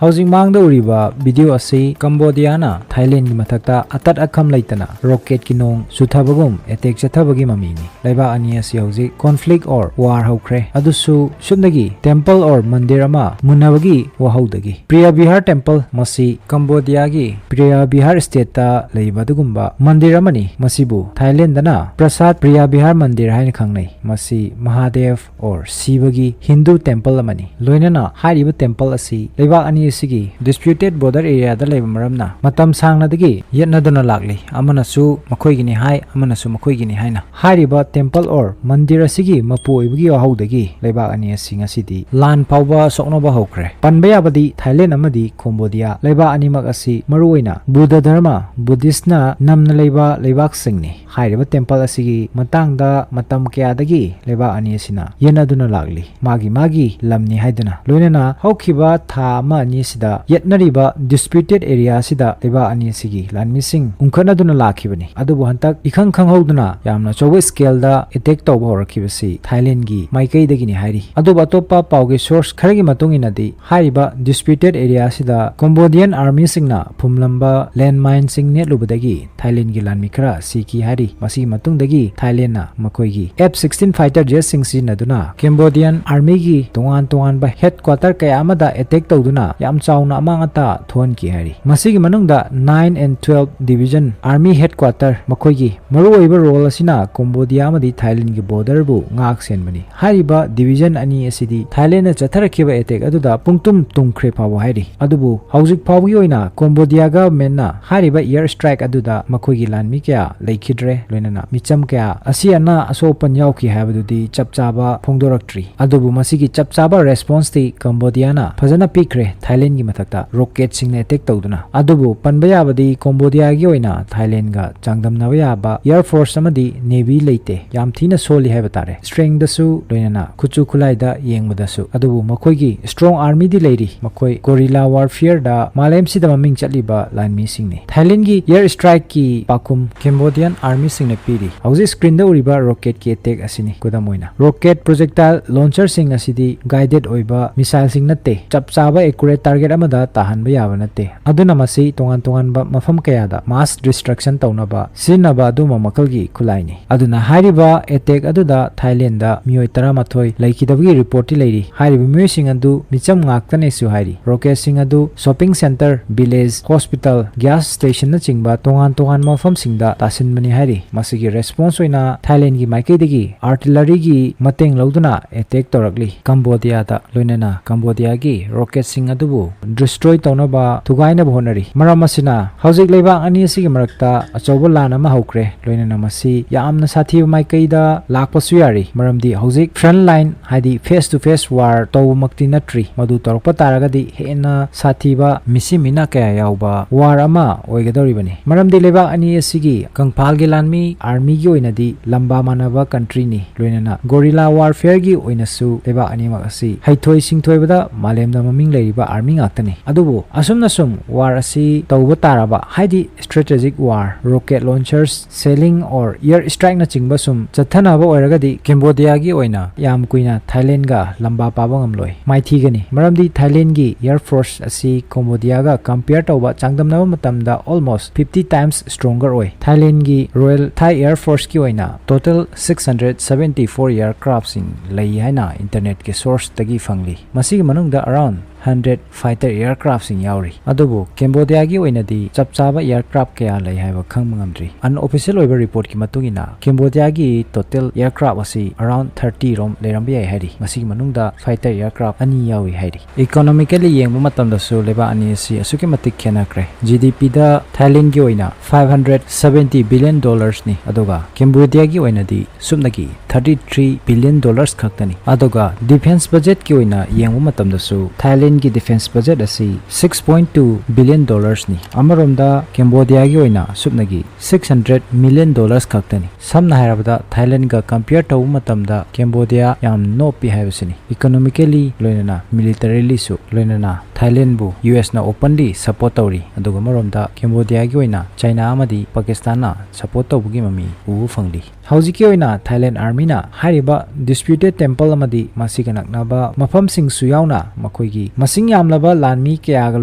Housing Mangda Uriba, video asi, Cambodia, Thailand Gimatakta, Atat Akam Laitana, Rocket Kinong, Sutabagum, Etek Chatabagi Mamini, Laiba Aniasi Hausi, conflict or war Haukre, Adusu, Shundagi, temple or Mandirama, Munavagi, Wahoudagi. Priya Bihar Temple, Masi, Cambodia gi, Priya Bihar State, Laibadugumba, Mandiramani, Masibu, Thailand Dana, Prasad Priya Bihar Mandir Hain Khangsi, Masi, Mahadev or Sivagi, Hindu temple Amani, Loinana, Hariba Temple Asi, Laiba Aniasigi, disputed border area the Labamaramna, Matam Sangnadagi, yet Nadana Lagli, Amanasu, Makoigini High, Amanasu Makoigini Haina, Hariba Temple or Mandirasigi, Mapu Ibigi or Haudagi, Laiba Aniasinga City, Lan Pauba Soknova Hokre, Panbayabadi, Thailand Amadi, Cambodia, Laiba Animagasi, Maruina, Buddha Dharma, Buddhistna, Namna Laiba, Laibak Singni, Hariba Temple Asigi, Matangda, Matam Kiadagi, Laiba Aniasina, Yenaduna Lagli, Magi, Lamni Haidana, Lunana, Hourakhiba, Tha Nisida, yet Nariba, disputed area Sida, Laiba Aniasigi, Land Missing, Unkanaduna Lakibani, Adubuhantak, Ikang Kanghoduna, Yamna Chowe scale da, Etek Toba Hourakhiba, Thailand gi, Maikai the Gini Hari, Adubatopa Pauge source, Karagi Matunginadi, Hariba, disputed area Sida, Cambodian army singna, Pumlamba, landmine sing net Lubadagi, Thailand gi Land Mikra, Siki Hari, Masi Matungdagi, Thailand na, Makoigi, F-16 fighter jet sing Sinaduna, Cambodian army gi, Tungan by headquarter Kayamada, Etek Toduna, Yam Chauna Amangata, Thon Ki Hari, Masigi Manungda, 9 and 12 Division, Army Headquarter, Makoigi, Maruiba Roll Asina, Cambodia Madi, Thailand gi border bu, Ngak Senmani, Hariba, Division Ani SCD, Thailand Chatharakiba Etek Aduda, Punktum Tungkre Pawa Hari, Adubu, Hausik Pawioina, Cambodia Government, Hariba air strike Aduda, Makoigi Land Mikia, Lakidre, Lunana, Micham Kaya, Asiana, Asopan Yauki Habudi, Chapchaba, Pongdoraktri, Adubu Masigi Chapchaba response the Cambodiana, Pazana Pikre, Thailand gi Matakta, rocket sing Etek Toduna, Adubu, Panbayabadi, Cambodia Gioina, Thailand ga, Changdam Navayaba, Air Force Amadi, Navy Late, Yamtina Soli Habatare, String the Su, Lunana, Kuchu Kulaida, Yang Mudasu, Adubu, Makoigi, strong army di lady, Makoi, guerrilla warfare da, Malem Sida Ming Chaliba, Land Missing ne. Thailand gi, air strike ki, Pakum, Cambodian army sing ne pidi. Hausi screen the Uriba rocket ki Etek Asini, Kudamoina. Rocket projectile launcher sing asidi, guided oiba, missile sing nate, Chapchaba accurate target amada, Tahan Bayavanate. Aduna Masi, Tongan ba, Mafam Kayada, mass destruction Taunaba, Sinaba Duma Makalgi, Kulaini. Aduna Hariba, Etek Aduda, Thailand da, Mioitara Matoi, Laikidagi reporti lady, Haribi Mu sing adu, Micham Ngaktan Esu Hari, Rocket sing adu, shopping center, village, hospital, gas station na chingba, Tongan Mafam singda, Tasin Mani Hari, Masigi response oina, Thailand gi Maikaidagi, artillery gi, Mateng Lauduna, Etek Torakli, Cambodia da, Lunana, Cambodia gi, Rocket sing adubu, destroy Taunaba, Tugaina Bonari, Maramasina, Hausik Leba Aniasi Marakta, Achobolan ama Haukre, Lunana Masi, Yamna Sati Maikaida, Lakpasuyari, Maramdi, Hausik, front line, Hadi face to face war, Tow Maktinatri, Madu Torpataragadi, Hena, Satiba, Missimina Kaya Yauba, War ama, Oigadoribani, Maramdi Leba Aniasigi, Kangpalgilanmi, Army Yoinadi, Lamba Manaba country ni, Lunana, Gorilla warfare gi Oinasu, Leba Animagasi, Haitoi Singtoibada, Malem da Maming Laiba Army Actani, Adubu, Asum Nasum, War Asi, Taubataraba, Haidi strategic war, rocket launchers, sailing or air strike na Chingbasum, Chatanaba Oiragadi, Cambodia gi Oina, Yam Kuina, Thailand ga, Lamba Pabangamloi, Maitigani, Maramdi Thailand gi, Air Force Asi, Cambodia ga, compare Tauba, Changdam Navatamda almost 50 times stronger oi. Thailand gi, Royal Thai Air Force ki Oina, total 674 aircrafts in Lai Haina, internet ke source tagi fangli. Masigi manungda around 100 fighter aircrafts in Yauri. Adubu, Cambodia gi oinadi chapchaba aircraft kaya lai haiba khangmangamdri. Unofficial oiba report ki matungina, Cambodia gi total aircraft asi around 30 rom leirambiyai hairi. Masigi manungda fighter aircraft ani yawi hairi. Economically yengbu matamda su leba ani asi asuki matik khenakre. GDP da Thailand gi oina $570 billion ni. Aduga, Cambodia gi oinadi sumnagi $33 billion khaktani. Aduga, defense budget ki oina yengbu matamda su Thailand ki defense budget asi $6.2 billion ni. Amaromda Cambodia gi oina subnagi $600 million khaktani. Samna hairabada Thailand ga compare tawu matamda Cambodia yam no pi haibasini. Economically loinana, militarily su loinana Thailand bu US na openly support tawri. Aduga maromda Cambodia gi oina China amadi Pakistan na support tawbugi mami ubu fangli. ꯍꯧꯖꯤꯛꯀꯤ ꯑꯣꯏꯅ ꯊꯥꯏꯂꯦꯟ ꯑꯥꯔꯃꯤꯅ ꯍꯥꯏꯔꯤꯕ disputed temple ꯑꯃꯗꯤ ꯃꯁꯤꯒ ꯅꯛꯅꯕ ꯃꯐꯝꯁꯤꯡꯁꯨ ꯌꯥꯎꯅ ꯃꯈꯣꯏꯒꯤ ꯃꯁꯤꯡ ꯌꯥꯝꯂꯕ ꯂꯥꯟꯃꯤ ꯀꯌꯥꯒ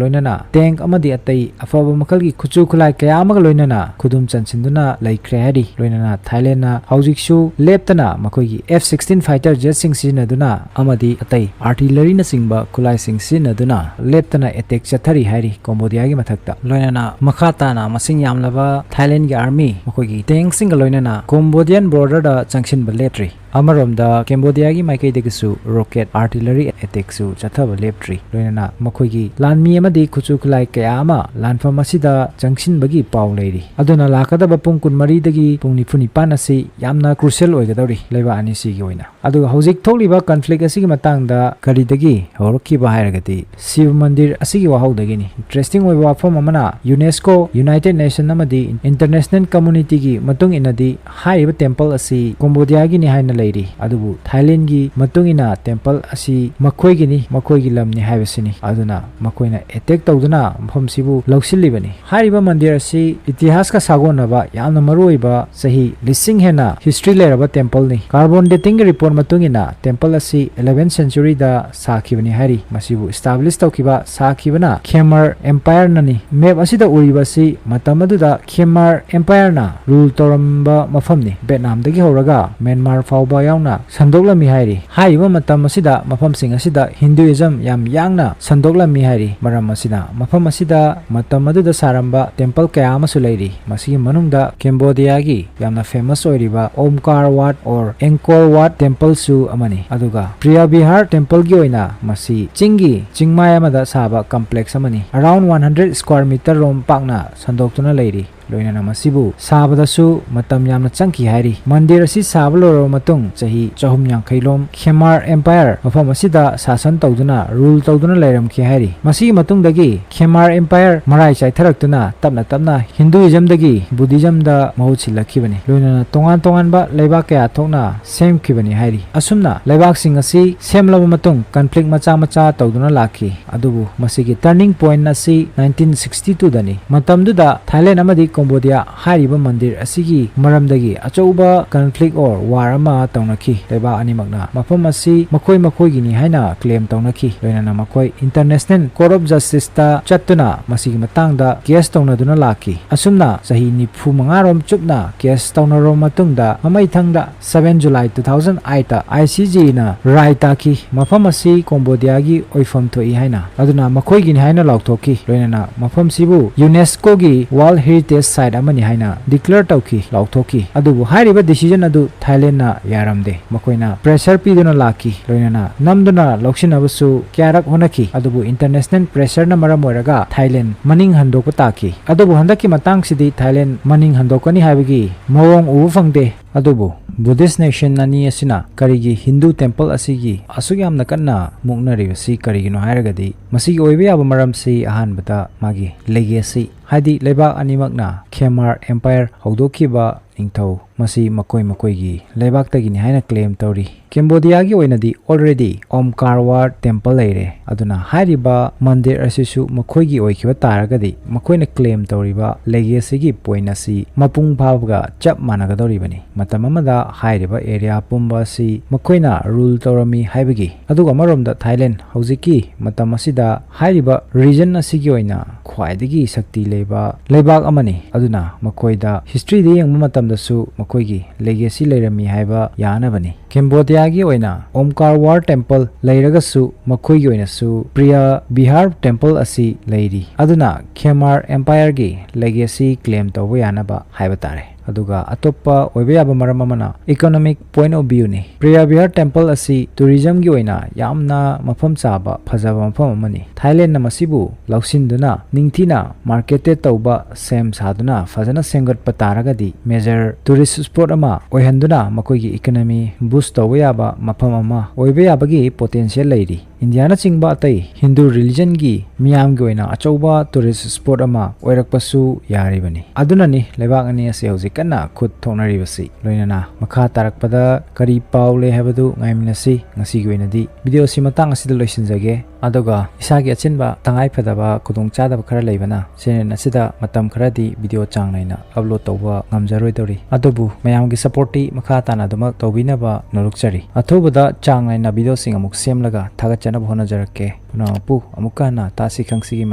ꯂꯣꯏꯅꯅ ꯇꯦꯡꯛ ꯑꯃꯗꯤ ꯑꯇꯩ ꯑꯐꯕ ꯃꯈꯜꯒꯤ ꯈꯨꯠꯁꯨ ꯈꯨꯠꯂꯥꯏ ꯀꯌꯥ ꯑꯃꯒ ꯂꯣꯏꯅꯅ ꯈꯨꯗꯨꯝ ꯆꯟꯁꯤꯟꯗꯨꯅ ꯂꯩꯈ꯭ꯔꯦ ꯍꯥꯏꯔꯤ ꯂꯣꯏꯅꯅ ꯊꯥꯏꯂꯦꯟꯅ ꯍꯧꯖꯤꯛꯁꯨ ꯂꯦꯞꯇꯅ ꯃꯈꯣꯏꯒꯤ F-16 ꯐꯥꯏꯇꯔ ꯖꯦꯠꯁꯤꯡ ꯁꯤꯖꯤꯟꯅꯗꯨꯅ ꯑꯃꯗꯤ ꯑꯇꯩ ꯑꯥꯔꯇꯤꯂꯔꯤꯅꯆꯤꯡꯕ ꯈꯨꯠꯂꯥꯏꯁꯤꯡ ꯁꯤꯖꯤꯟꯅꯗꯨꯅ ꯂꯦꯞꯇꯅ ꯑꯦꯇꯦꯛ ꯆꯠꯊꯔꯤ ꯍꯥꯏꯔꯤ ꯀꯝꯕꯣꯗꯤꯌꯥꯒꯤ ꯃꯊꯛꯇ ꯂꯣꯏꯅꯅ ꯃꯈꯥ ꯇꯥꯅ ꯃꯁꯤꯡ ꯌꯥꯝꯂꯕ ꯊꯥꯏꯂꯦꯟꯒꯤ ꯑꯥꯔꯃꯤ ꯃꯈꯣꯏꯒꯤ ꯇꯦꯡꯛꯁꯤꯡꯒ ꯂꯣꯏꯅꯅ ꯀꯝꯕꯣꯗꯤꯌꯥꯟ ꯕꯣꯔꯗꯔꯗ ꯆꯪꯁꯤꯟꯕ ꯂꯦꯞꯇ꯭ꯔꯤ ꯑꯃꯔꯣꯝꯗ ꯀꯦꯝꯕꯣꯗꯤꯌꯥꯒꯤ ꯃꯥꯏꯀꯩꯗꯒꯤꯁꯨ ꯔꯣꯀꯦꯠ ꯑꯥꯔꯇꯤꯂꯔꯤ ꯑꯦꯇꯦꯛꯁꯨ ꯆꯠꯊꯕ ꯂꯦꯞꯇ꯭ꯔꯤ ꯂꯣꯏꯅꯅ ꯃꯈꯣꯏꯒꯤ ꯂꯥꯟꯃꯤ ꯑꯃꯗꯤ ꯈꯨꯠꯁꯨ ꯈꯨꯠꯂꯥꯏ ꯀꯌꯥ ꯑꯃ ꯂꯥꯟꯐꯝ ꯑꯁꯤꯗ ꯆꯪꯁꯤꯟꯕꯒꯤ ꯄꯥꯎ ꯂꯩꯔꯤ ꯑꯗꯨꯅ ꯂꯥꯛꯀꯗꯕ ꯄꯨꯡ 24ꯗꯒꯤ ꯄꯨꯡ 94 ꯑꯁꯤ ꯌꯥꯝꯅ ꯀ꯭ꯔꯨꯁꯤꯌꯦꯜ ꯑꯣꯏꯒꯗꯧꯔꯤ ꯂꯩꯕꯥꯛ ꯑꯅꯤꯁꯤꯒꯤ ꯑꯣꯏꯅ ꯑꯗꯨꯒ ꯍꯧꯖꯤꯛ ꯊꯣꯛꯂꯤꯕ ꯀꯟꯐ꯭ꯂꯤꯛ ꯑꯁꯤꯒꯤ ꯃꯇꯥꯡꯗ ꯀꯔꯤꯗꯒꯤ ꯍꯧꯔꯛꯈꯤꯕ ꯍꯥꯏꯔꯒꯗꯤ ꯁꯤꯕ ꯃꯟꯗꯤꯔ ꯑꯁꯤꯒꯤ ꯋꯥꯍꯧꯗꯒꯤꯅꯤ ꯏꯟꯇꯔꯦꯁꯇꯤꯡ ꯑꯣꯏꯕ ꯋꯥꯐꯝ ꯑꯃꯅ ꯌꯨꯅꯦꯁꯀꯣ ꯌꯨꯅꯥꯏꯇꯦꯗ ꯅꯦꯁꯟ ꯑꯃꯗꯤ ꯏꯟꯇꯔꯅꯦꯁꯅꯦꯜ ꯀꯝꯃꯨꯅꯤꯇꯤꯒꯤ ꯃꯇꯨꯡ ꯏꯟꯅꯗꯤ ꯍꯥꯏꯔꯤꯕ ꯇꯦꯝꯄꯜ ꯑꯁꯤ ꯀꯝꯕꯣꯗꯤꯌꯥꯒꯤꯅꯤ ꯍꯥꯏꯅ ꯂꯩꯔꯤ ꯑꯗꯨꯕꯨ ꯊꯥꯏꯂꯦꯟꯒꯤ ꯃꯇꯨꯡꯏꯟꯅ ꯇꯦꯝꯄꯜ ꯑꯁꯤ ꯃꯈꯣꯏꯒꯤꯅꯤ ꯃꯈꯣꯏꯒꯤ ꯂꯝꯅꯤ ꯍꯥꯏꯕꯁꯤꯅꯤ ꯑꯗꯨꯅ ꯃꯈꯣꯏꯅ ꯑꯦꯇꯦꯛ ꯇꯧꯗꯨꯅ ꯃꯐꯝꯁꯤꯕꯨ ꯂꯧꯁꯤꯜꯂꯤꯕꯅꯤ ꯍꯥꯏꯔꯤꯕ ꯃꯟꯗꯤꯔ ꯑꯁꯤ ꯏꯇꯤꯍꯥꯁꯀ ꯁꯥꯒꯣꯟꯅꯕ ꯌꯥꯝꯅ ꯃꯔꯨꯑꯣꯏꯕ ꯆꯍꯤ ꯂꯤꯁꯤꯡ ꯍꯦꯟꯅ ꯍꯤꯁꯇ꯭ꯔꯤ ꯂꯩꯔꯕ ꯇꯦꯝꯄꯜꯅꯤ ꯀꯥꯔꯕꯣꯟ ꯗꯦꯇꯤꯡꯒꯤ ꯔꯤꯄꯣꯔꯠ ꯃꯇꯨꯡꯏꯟꯅ ꯇꯦꯝꯄꯜ ꯑꯁꯤ 11th ꯁꯦꯟꯆꯨꯔꯤꯗ ꯁꯥꯈꯤꯕꯅꯤ ꯍꯥꯏꯔꯤ ꯃꯁꯤꯕꯨ ꯏꯁꯇꯥꯕ꯭ꯂꯤꯁ ꯇꯧꯈꯤꯕ ꯁꯥꯈꯤꯕꯅ ꯈꯦꯃꯔ ꯑꯦꯝꯄꯥꯌꯔꯅꯅꯤ ꯃꯦꯞ ꯑꯁꯤꯗ ꯎꯔꯤꯕ ꯑꯁꯤ ꯃꯇꯝ ꯑꯗꯨꯗ ꯈꯦꯃꯔ ꯑꯦꯝꯄꯥꯌꯔꯅ ꯔꯨꯜ ꯇꯧꯔꯝꯕ ꯃꯐꯝꯅꯤ ꯚꯦꯠꯅꯥꯝꯗꯒꯤ ꯍꯧꯔꯒ ꯃ꯭ꯌꯥꯟꯃꯥꯔ ꯐꯥꯎꯕ ꯌꯥꯎꯅ ꯁꯟꯗꯣꯛꯂꯝꯃꯤ ꯍꯥꯏꯔꯤ ꯍꯥꯏꯔꯤꯕ ꯃꯇꯝ ꯑꯁꯤꯗ ꯃꯐꯝꯁꯤꯡ ꯑꯁꯤꯗ ꯍꯤꯟꯗꯨꯏꯖꯝ ꯌꯥꯝ ꯌꯥꯡꯅ ꯁꯟꯗꯣꯛꯂꯝꯃꯤ ꯍꯥꯏꯔꯤ ꯃꯔꯝ ꯑꯁꯤꯅ ꯃꯐꯝ ꯑꯁꯤꯗ ꯃꯇꯝ ꯑꯗꯨꯗ ꯁꯥꯔꯝꯕ ꯇꯦꯝꯄꯜ ꯀꯌꯥ ꯑꯃꯁꯨ ꯂꯩꯔꯤ ꯃꯁꯤꯒꯤ ꯃꯅꯨꯡꯗ ꯀꯦꯝꯕꯣꯗꯤꯌꯥꯒꯤ ꯌꯥꯝꯅ ꯐꯦꯃꯁ ꯑꯣꯏꯔꯤꯕ ꯑꯣꯝꯀꯥꯔ ꯋꯥꯠ ꯑꯣꯔ ꯑꯦꯡꯀꯣꯔ ꯋꯥꯠ ꯇꯦꯝꯄꯜꯁꯨ ꯑꯃꯅꯤ ꯑꯗꯨꯒ ꯄ꯭ꯔꯤꯌꯥꯕꯤꯍꯥꯔ ꯇꯦꯝꯄꯜꯒꯤ ꯑꯣꯏꯅ ꯃꯁꯤ ꯆꯤꯡꯒꯤ ꯆꯤꯡꯃꯥꯏ ꯑꯃꯗ ꯁꯥꯕ ꯀꯝꯄ꯭ꯂꯦꯛꯁ ꯑꯃꯅꯤ ꯑꯔꯥꯎꯟ 100 ꯁ꯭ꯀ꯭ꯋꯥꯔ ꯃꯤꯇꯔ ꯔꯣꯝ ꯄꯥꯛꯅ ꯁꯟꯗꯣꯛꯇꯨꯅ ꯂꯩꯔꯤ ꯂꯣꯏꯅꯅ ꯃꯁꯤꯕꯨ ꯁꯥꯕꯗꯁꯨ ꯃꯇꯝ ꯌꯥꯝꯅ ꯆꯪꯈꯤ ꯍꯥꯏꯔꯤ ꯃꯟꯗꯤꯔ ꯑꯁꯤ ꯁꯥꯕ ꯂꯣꯏꯔꯕ ꯃꯇꯨꯡ ꯆꯍꯤ 350 ꯂꯣꯝ ꯈꯦꯃꯥꯔ ꯑꯦꯝꯄꯥꯌꯔ ꯃꯐꯝ ꯑꯁꯤꯗ ꯁꯥꯁꯟ ꯇꯧꯗꯨꯅ ꯔꯨꯜ ꯇꯧꯗꯨꯅ ꯂꯩꯔꯝꯈꯤ ꯍꯥꯏꯔꯤ ꯃꯁꯤꯒꯤ ꯃꯇꯨꯡꯗꯒꯤ ꯈꯦꯃꯥꯔ ꯑꯦꯝꯄꯥꯌꯔ ꯃꯔꯥꯏ ꯆꯥꯏꯊꯔꯛꯇꯨꯅ ꯇꯞꯅ ꯇꯞꯅ ꯍꯤꯟꯗꯨꯏꯖꯝꯗꯒꯤ ꯕꯨꯙꯤꯖꯝꯗ ꯃꯍꯨꯠ ꯁꯤꯜꯂꯛꯈꯤꯕꯅꯤ ꯂꯣꯏꯅꯅ ꯇꯣꯉꯥꯟ ꯇꯣꯉꯥꯟꯕ ꯂꯩꯕꯥꯛ ꯀꯌꯥ ꯊꯣꯛꯅ ꯁꯦꯝꯈꯤꯕꯅꯤ ꯍꯥꯏꯔꯤ ꯑꯁꯨꯝꯅ ꯂꯩꯕꯥꯛꯁꯤꯡ ꯑꯁꯤ ꯁꯦꯝꯂꯕ ꯃꯇꯨꯡ ꯀꯟꯐ꯭ꯂꯤꯛ ꯃꯆꯥ ꯃꯆꯥ ꯇꯧꯗꯨꯅ ꯂꯥꯛꯈꯤ ꯑꯗꯨꯕꯨ ꯃꯁꯤꯒꯤ ꯇꯔꯅꯤꯡ ꯄꯣꯏꯟꯠ ꯑꯁꯤ 1962ꯗꯅꯤ ꯃꯇꯝꯗꯨꯗ ꯊꯥꯏꯂꯦꯟ ꯑꯃꯗꯤ ꯀꯝꯕꯣꯗꯤꯌꯥ ꯍꯥꯏꯔꯤꯕ ꯃꯟꯗꯤꯔ ꯑꯁꯤꯒꯤ ꯃꯔꯝꯗꯒꯤ ꯑꯆꯧꯕ ꯀꯟꯐ꯭ꯂꯤꯛ ꯑꯣꯔ ꯋꯥꯔ ꯑꯃ ꯇꯧꯅꯈꯤ ꯂꯩꯕꯥꯛ ꯑꯅꯤꯃꯛꯅ ꯃꯐꯝ ꯑꯁꯤ ꯃꯈꯣꯏꯒꯤꯅꯤ ꯍꯥꯏꯅ ꯀ꯭ꯂꯦꯝ ꯇꯧꯅꯈꯤ ꯂꯣꯏꯅꯅ ꯃꯈꯣꯏ ꯏꯟꯇꯔꯅꯦꯁꯅꯦꯜ ꯀꯣꯔꯠ ꯑꯣꯐ ꯖꯁꯇꯤꯁꯇ ꯆꯠꯇꯨꯅ ꯃꯁꯤꯒꯤ ꯃꯇꯥꯡꯗ ꯀꯦꯁ ꯇꯧꯅꯗꯨꯅ ꯂꯥꯛꯈꯤ ꯑꯁꯨꯝꯅ ꯆꯍꯤ 95 ꯔꯣꯝ ꯆꯨꯞꯅ ꯀꯦꯁ ꯇꯧꯅꯔꯕ ꯃꯇꯨꯡꯗ ꯃꯃꯩꯊꯪꯗ 7 ꯖꯨꯂꯥꯏ 2008ꯇ ICJꯅ ꯔꯥꯏ ꯇꯥꯈꯤ ꯃꯐꯝ ꯑꯁꯤ ꯀꯝꯕꯣꯗꯤꯌꯥꯒꯤ ꯑꯣꯏꯐꯝ ꯊꯣꯛꯏ ꯍꯥꯏꯅ ꯑꯗꯨꯅ ꯃꯈꯣꯏꯒꯤని ꯍꯥꯏꯅ ꯂꯥꯎꯊꯣꯛꯈꯤ ꯂꯣꯏꯅꯅ ꯃꯐꯝꯁꯤꯕꯨ ꯌꯨꯅꯦꯁꯀꯣꯒꯤ ꯋꯥꯔꯜꯗ ꯍꯦꯔꯤꯇꯦꯖ ꯁꯥꯏꯠ ꯑꯃꯅꯤ ꯍꯥꯏꯅ ꯗꯤꯛꯂꯦꯌꯔ ꯇꯧꯈꯤ ꯂꯥꯎꯊꯣꯛꯈꯤ ꯑꯗꯨꯕꯨ ꯍꯥꯏꯔꯤꯕ ꯗꯤꯁꯤꯖꯟ ꯑꯗꯨ ꯊꯥꯏꯂꯦꯟꯗꯅ ꯌꯥꯔꯝꯗꯦ ꯃꯈꯣꯏꯅ ꯄ꯭ꯔꯦꯁꯔ ꯄꯤꯗꯨꯅ ꯂꯥꯛꯈꯤ ꯂꯣꯏꯅꯅ ꯅꯝꯗꯨꯅ ꯂꯧꯁꯤꯟꯅꯕꯁꯨ ꯀꯌꯥꯔꯛ ꯍꯣꯠꯅꯈꯤ ꯑꯗꯨꯕꯨ ꯏꯟꯇꯔꯅꯦꯁꯅꯦꯜ ꯄ꯭ꯔꯦꯁꯔꯅ ꯃꯔꯝ ꯑꯣꯏꯔꯒ ꯊꯥꯏꯂꯦꯟ ꯃꯅꯤꯡ ꯍꯟꯗꯣꯛꯄ ꯇꯥꯈꯤ ꯑꯗꯨꯕꯨ ꯍꯟꯗꯛꯀꯤ ꯃꯇꯥꯡꯁꯤꯗꯤ ꯊꯥꯏꯂꯦꯟ ꯃꯅꯤꯡ ꯍꯟꯗꯣꯛꯀꯅꯤ ꯍꯥꯏꯕꯒꯤ ꯃꯑꯣꯡ ꯎꯕ ꯐꯪꯗꯦ ꯑꯗꯨꯕꯨ ꯕꯨꯙꯤꯁꯠ ꯅꯦꯁꯟ ꯑꯅꯤ ꯑꯁꯤꯅ ꯀꯔꯤꯒꯤ ꯍꯤꯟꯗꯨ ꯇꯦꯝꯄꯜ ꯑꯁꯤꯒꯤ ꯑꯁꯨꯛ ꯌꯥꯝꯅ ꯀꯟꯅ ꯃꯨꯛꯅꯔꯤꯕꯁꯤ ꯀꯔꯤꯒꯤꯅꯣ ꯍꯥꯏꯔꯒꯗꯤ ꯃꯁꯤꯒꯤ ꯑꯣꯏꯕ ꯌꯥꯕ ꯃꯔꯝꯁꯤ ꯑꯍꯥꯟꯕꯗ ꯃꯥꯒꯤ ꯂꯦꯒꯦꯁꯤ ꯍꯥꯏꯗꯤ ꯂꯩꯕꯥꯛ ꯑꯅꯤꯃꯛꯅ ꯈꯦꯃꯥꯔ ꯑꯦꯝꯄꯥꯌꯔ ꯍꯧꯗꯣꯛꯈꯤꯕ ꯅꯤꯡꯊꯧ ꯃꯁꯤ ꯃꯈꯣꯏꯒꯤ ꯂꯩꯕꯥꯛꯇꯒꯤꯅꯤ ꯍꯥꯏꯅ ꯀ꯭ꯂꯦꯝ ꯇꯧꯔꯤ ꯀꯦꯝꯕꯣꯗꯤꯌꯥꯒꯤ ꯑꯣꯏꯅꯗꯤ ꯑꯣꯜꯔꯦꯗꯤ ꯑꯣꯝꯀꯥꯔ ꯋꯥꯠ ꯇꯦꯝꯄꯜ ꯂꯩꯔꯦ ꯑꯗꯨꯅ ꯍꯥꯏꯔꯤꯕ ꯃꯟꯗꯤꯔ ꯑꯁꯤꯁꯨ ꯃꯈꯣꯏꯒꯤ ꯑꯣꯏꯈꯤꯕ ꯇꯥꯔꯒꯗꯤ ꯃꯈꯣꯏꯅ ꯀ꯭ꯂꯦꯝ ꯇꯧꯔꯤꯕ ꯂꯦꯒꯦꯁꯤꯒꯤ ꯄꯣꯏꯟꯠ ꯑꯁꯤ ꯃꯄꯨꯡ ꯐꯥꯕꯒ ꯆꯞ ꯃꯥꯟꯅꯒꯗꯧꯔꯤꯕꯅꯤ ꯃꯇꯝ ꯑꯃꯗ ꯍꯥꯏꯔꯤꯕ ꯑꯦꯔꯤꯌꯥ ꯄꯨꯝꯕ ꯑꯁꯤ ꯃꯈꯣꯏꯅ ꯔꯨꯜ ꯇꯧꯔꯝꯃꯤ ꯍꯥꯏꯕꯒꯤ ꯑꯗꯨꯒ ꯑꯃꯔꯣꯝꯗ ꯊꯥꯏꯂꯦꯟ ꯍꯧꯖꯤꯛꯀꯤ ꯃꯇꯝ ꯑꯁꯤꯗ ꯍꯥꯏꯔꯤꯕ ꯔꯤꯖꯟ ꯑꯁꯤꯒꯤ ꯑꯣꯏꯅ ꯈ꯭ꯋꯥꯏꯗꯒꯤ ꯁꯛꯇꯤ ꯂꯩꯕ ꯂꯩꯕꯥꯛ ꯑꯃꯅꯤ ꯑꯗꯨꯅ ꯃꯈꯣꯏꯗ ꯍꯤꯁꯇ꯭ꯔꯤꯗ ꯌꯦꯡꯕ ꯃꯇꯝꯗꯁꯨ ꯃꯈꯣꯏꯒꯤ ꯂꯦꯒꯦꯁꯤ ꯂꯩꯔꯝꯃꯤ ꯍꯥꯏꯕ ꯌꯥꯅꯕꯅꯤ ꯀꯦꯝꯕꯣꯗꯤꯌꯥꯒꯤ ꯑꯣꯏꯅ ꯑꯣꯝꯀꯥꯔ ꯋꯥꯔ ꯇꯦꯝꯄꯜ ꯂꯩꯔꯒꯁꯨ ꯃꯈꯣꯏꯒꯤ ꯑꯣꯏꯅꯁꯨ ꯄ꯭ꯔꯤꯌꯥ ꯕꯤꯍꯥꯔ ꯇꯦꯝꯄꯜ ꯑꯁꯤ ꯂꯩꯔꯤ ꯑꯗꯨꯅ ꯈꯦꯃꯥꯔ ꯑꯦꯝꯄꯥꯌꯔꯒꯤ ꯂꯦꯒꯦꯁꯤ ꯀ꯭ꯂꯦꯝ ꯇꯧꯕ ꯌꯥꯅꯕ ꯍꯥꯏꯕ ꯇꯥꯔꯦ ꯑꯗꯨꯒ ꯑꯇꯣꯞꯄ ꯑꯣꯏꯕ ꯌꯥꯕ ꯃꯔꯝ ꯑꯃꯅ ꯏꯀꯣꯅꯣꯃꯤꯛ ꯄꯣꯏꯟꯠ ꯑꯣꯐ ꯚ꯭ꯌꯨꯅꯤ ꯄ꯭ꯔꯤꯌꯥ ꯕꯤꯍꯥꯔ ꯇꯦꯝꯄꯜ ꯑꯁꯤ ꯇꯨꯔꯤꯖꯝꯒꯤ ꯑꯣꯏꯅ ꯌꯥꯝꯅ ꯃꯐꯝ ꯆꯥꯕ ꯐꯖꯕ ꯃꯐꯝ ꯑꯃꯅꯤ ꯊꯥꯏꯂꯦꯟꯗꯅ ꯃꯁꯤꯕꯨ ꯂꯧꯁꯤꯟꯗꯨꯅ ꯅꯤꯡꯊꯤꯅ ꯃꯥꯔꯀꯦꯇꯦꯠ ꯇꯧꯕ ꯁꯦꯝ ꯁꯥꯗꯨꯅ ꯐꯖꯅ ꯁꯦꯝꯒꯠꯄ ꯇꯥꯔꯒꯗꯤ ꯃꯦꯖꯔ ꯇꯨꯔꯤꯁ ꯁ꯭ꯄꯣꯠ ꯑꯃ ꯑꯣꯏꯍꯟꯗꯨꯅ ꯃꯈꯣꯏꯒꯤ ꯏꯀꯣꯅꯣꯃꯤ ꯕꯨꯁ ꯇꯧꯕ ꯌꯥꯕ ꯃꯐꯝ ꯑꯃ ꯑꯣꯏꯕ ꯌꯥꯕꯒꯤ ꯄꯣꯇꯦꯟꯁꯤꯌꯦꯜ ꯂꯩꯔꯤ ꯏꯟꯗꯤꯌꯥꯅꯆꯤꯡꯕ ꯑꯇꯩ ꯍꯤꯟꯗꯨ ꯔꯤꯂꯤꯖꯟꯒꯤ ꯃꯤꯌꯥꯝꯒꯤ ꯑꯣꯏꯅ ꯑꯆꯧꯕ ꯇꯨꯔꯤꯁ ꯁ꯭ꯄꯣꯠ ꯑꯃ ꯑꯣꯏꯔꯛꯄꯁꯨ ꯌꯥꯔꯤꯕꯅꯤ ꯑꯗꯨꯅꯅꯤ ꯂꯩꯕꯥꯛ ꯑꯅꯤ ꯑꯁꯤ ꯍꯧꯖꯤꯛ ꯀꯟꯅ ꯈꯨꯠ ꯊꯣꯛꯅꯔꯤꯕꯁꯤ ꯂꯣꯏꯅꯅ ꯃꯈꯥ ꯇꯥꯔꯛꯄꯗ ꯀꯔꯤ ꯄꯥꯎ ꯂꯩ ꯍꯥꯏꯕꯗꯨ ꯉꯥꯏꯃꯤꯟꯅꯁꯤ ꯉꯁꯤꯒꯤ ꯑꯣꯏꯅꯗꯤ ꯚꯤꯗꯤꯑꯣ ꯑꯁꯤ ꯃꯇꯥꯡ ꯑꯁꯤꯗ ꯂꯣꯏꯁꯤꯟꯖꯒꯦ aduga isagi achinba tangai phadaba khudung chadaba khara leibana channel asida matam kharadi video changnaina upload tawba ngamjaroi dori adubu mayamgi supporti makha tana duma tawbinaba norukchari athobada changnaina video sing amuk semlaga thagachana bhona jarake punapu amukana tasi khangsi gi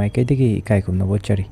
maikaidigi kai kumna bochari